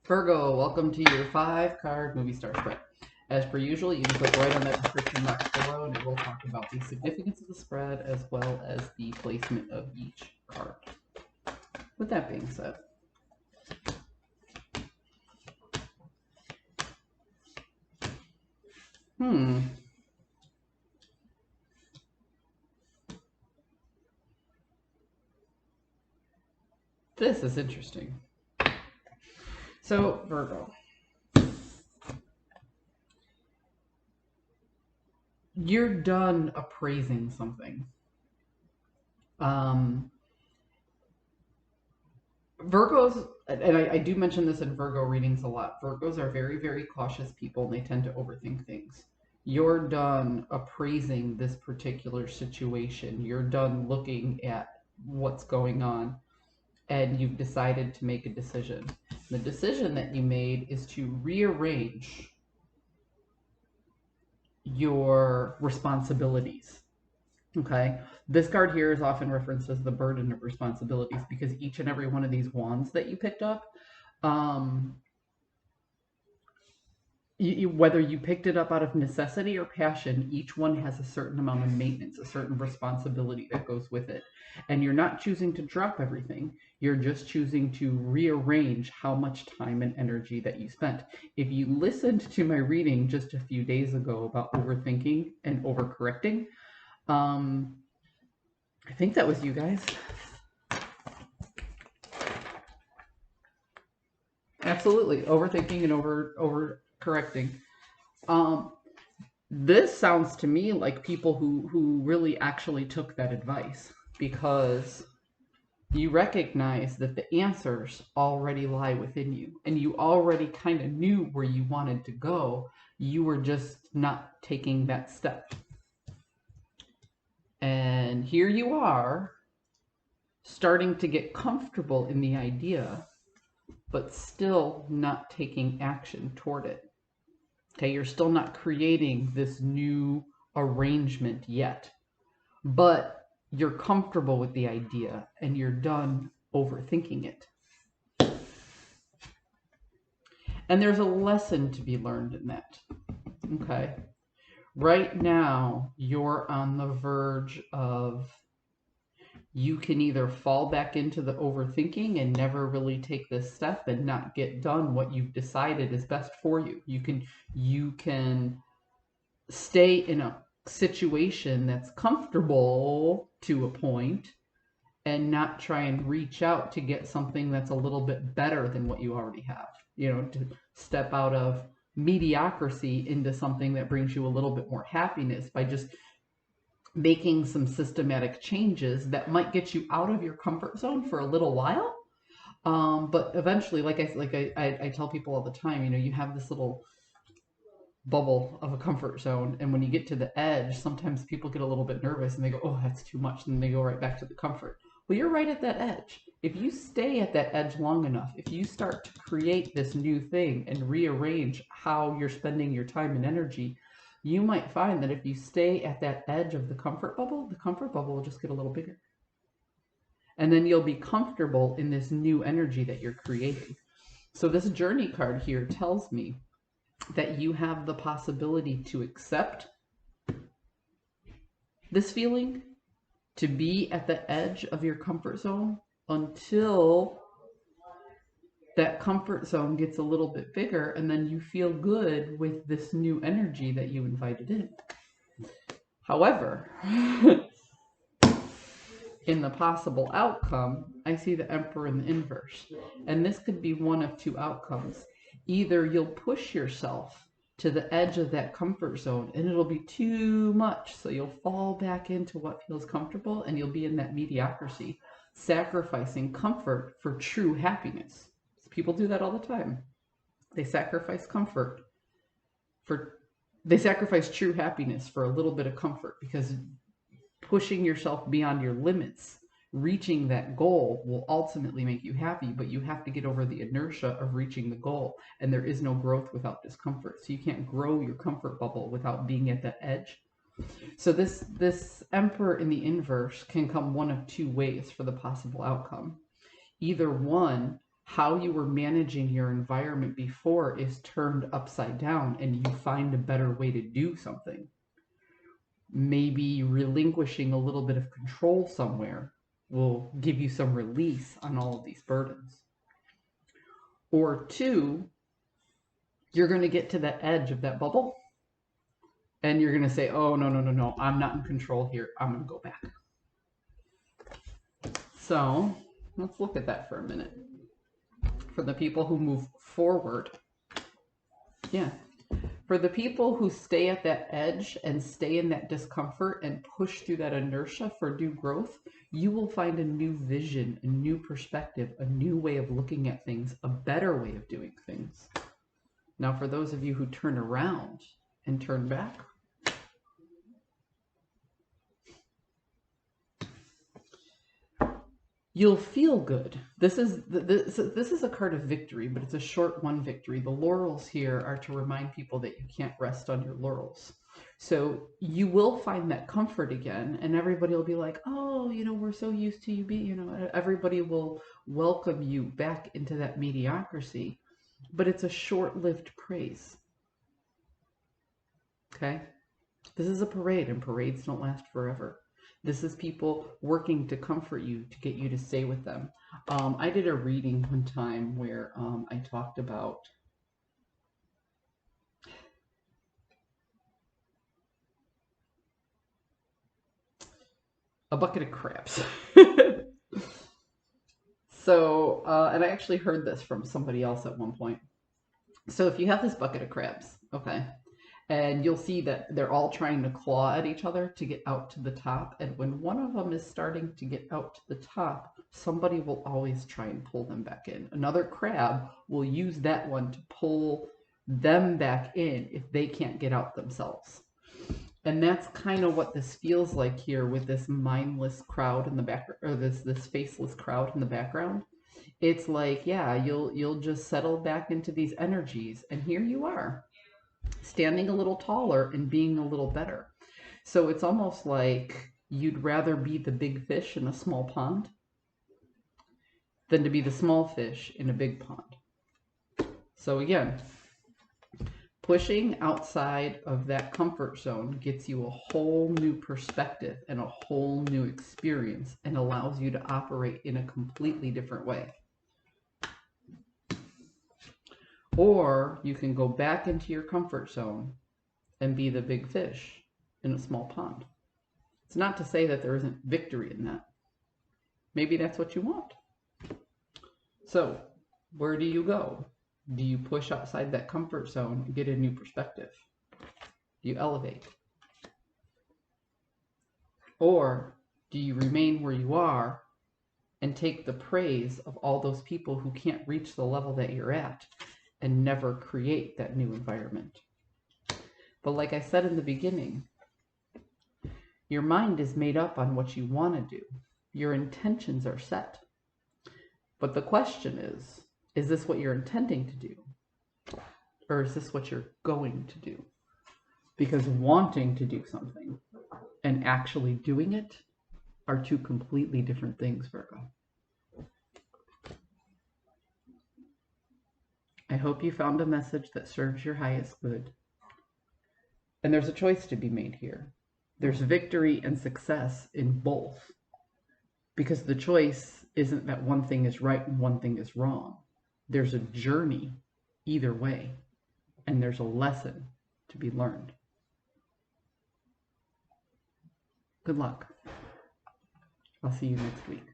Virgo, welcome to your 5-card movie star spread. As per usual, you can click right on that description box below and it will talk about the significance of the spread as well as the placement of each card. With that being said, this is interesting. So, Virgo, you're done appraising something. Virgos, and I do mention this in Virgo readings a lot, Virgos are very, very cautious people and they tend to overthink things. You're done appraising this particular situation. You're done looking at what's going on and you've decided to make a decision. The decision that you made is to rearrange your responsibilities. Okay, this card here is often referenced as the burden of responsibilities because each and every one of these wands that you picked up, whether you picked it up out of necessity or passion, each one has a certain amount of maintenance, a certain responsibility that goes with it. And you're not choosing to drop everything. You're just choosing to rearrange how much time and energy that you spent. If you listened to my reading just a few days ago about overthinking and overcorrecting, I think that was you guys. Absolutely. Overthinking and overcorrecting. This sounds to me like people who really actually took that advice because you recognize that the answers already lie within you and you already kind of knew where you wanted to go. You were just not taking that step. And here you are starting to get comfortable in the idea, but still not taking action toward it. Okay, you're still not creating this new arrangement yet, but you're comfortable with the idea and you're done overthinking it. And there's a lesson to be learned in that. Okay. Right now, you're on the verge of you can either fall back into the overthinking and never really take this step and not get done what you've decided is best for you. You can stay in a situation that's comfortable to a point and not try and reach out to get something that's a little bit better than what you already have. You know, to step out of mediocrity into something that brings you a little bit more happiness by just making some systematic changes that might get you out of your comfort zone for a little while. But eventually, like I tell people all the time, you know, you have this little bubble of a comfort zone, and when you get to the edge, sometimes people get a little bit nervous and they go, oh, that's too much, and they go right back to the comfort. Well, you're right at that edge. If you stay at that edge long enough, if you start to create this new thing and rearrange how you're spending your time and energy, you might find that if you stay at that edge of the comfort bubble will just get a little bigger. And then you'll be comfortable in this new energy that you're creating. So this journey card here tells me that you have the possibility to accept this feeling, to be at the edge of your comfort zone until that comfort zone gets a little bit bigger, and then you feel good with this new energy that you invited in. However, in the possible outcome, I see the Emperor in the inverse. And this could be one of two outcomes. Either you'll push yourself to the edge of that comfort zone and it'll be too much, so you'll fall back into what feels comfortable and you'll be in that mediocrity, sacrificing comfort for true happiness. People do that all the time. They sacrifice comfort they sacrifice true happiness for a little bit of comfort, because pushing yourself beyond your limits, reaching that goal, will ultimately make you happy, but you have to get over the inertia of reaching the goal, and there is no growth without discomfort. So you can't grow your comfort bubble without being at that edge. So this Emperor in the inverse can come one of two ways for the possible outcome. Either one, how you were managing your environment before is turned upside down and you find a better way to do something. Maybe relinquishing a little bit of control somewhere will give you some release on all of these burdens. Or two, you're going to get to the edge of that bubble and you're going to say, oh, no, I'm not in control here. I'm going to go back. So let's look at that for a minute. For the people who move forward, yeah. For the people who stay at that edge and stay in that discomfort and push through that inertia for new growth, you will find a new vision, a new perspective, a new way of looking at things, a better way of doing things. Now, for those of you who turn around and turn back, you'll feel good. This is a card of victory, but it's a short one victory. The laurels here are to remind people that you can't rest on your laurels. So you will find that comfort again, and everybody will be like, oh, we're so used to you being, everybody will welcome you back into that mediocrity, but it's a short-lived praise. Okay? This is a parade, and parades don't last forever. This is people working to comfort you, to get you to stay with them. I did a reading one time where I talked about a bucket of crabs. So, and I actually heard this from somebody else at one point. So if you have this bucket of crabs, okay, and you'll see that they're all trying to claw at each other to get out to the top. And when one of them is starting to get out to the top, somebody will always try and pull them back in. Another crab will use that one to pull them back in if they can't get out themselves. And that's kind of what this feels like here with this mindless crowd in the background, or this faceless crowd in the background. It's like, yeah, you'll just settle back into these energies, and here you are, standing a little taller and being a little better. So it's almost like you'd rather be the big fish in a small pond than to be the small fish in a big pond. So again, pushing outside of that comfort zone gets you a whole new perspective and a whole new experience and allows you to operate in a completely different way. Or you can go back into your comfort zone and be the big fish in a small pond. It's not to say that there isn't victory in that. Maybe that's what you want. So, where do you go? Do you push outside that comfort zone and get a new perspective? Do you elevate? Or do you remain where you are and take the praise of all those people who can't reach the level that you're at and never create that new environment? But like I said in the beginning, your mind is made up on what you want to do. Your intentions are set. But the question is this what you're intending to do? Or is this what you're going to do? Because wanting to do something and actually doing it are two completely different things, Virgo. I hope you found a message that serves your highest good. And there's a choice to be made here. There's victory and success in both. Because the choice isn't that one thing is right and one thing is wrong. There's a journey either way. And there's a lesson to be learned. Good luck. I'll see you next week.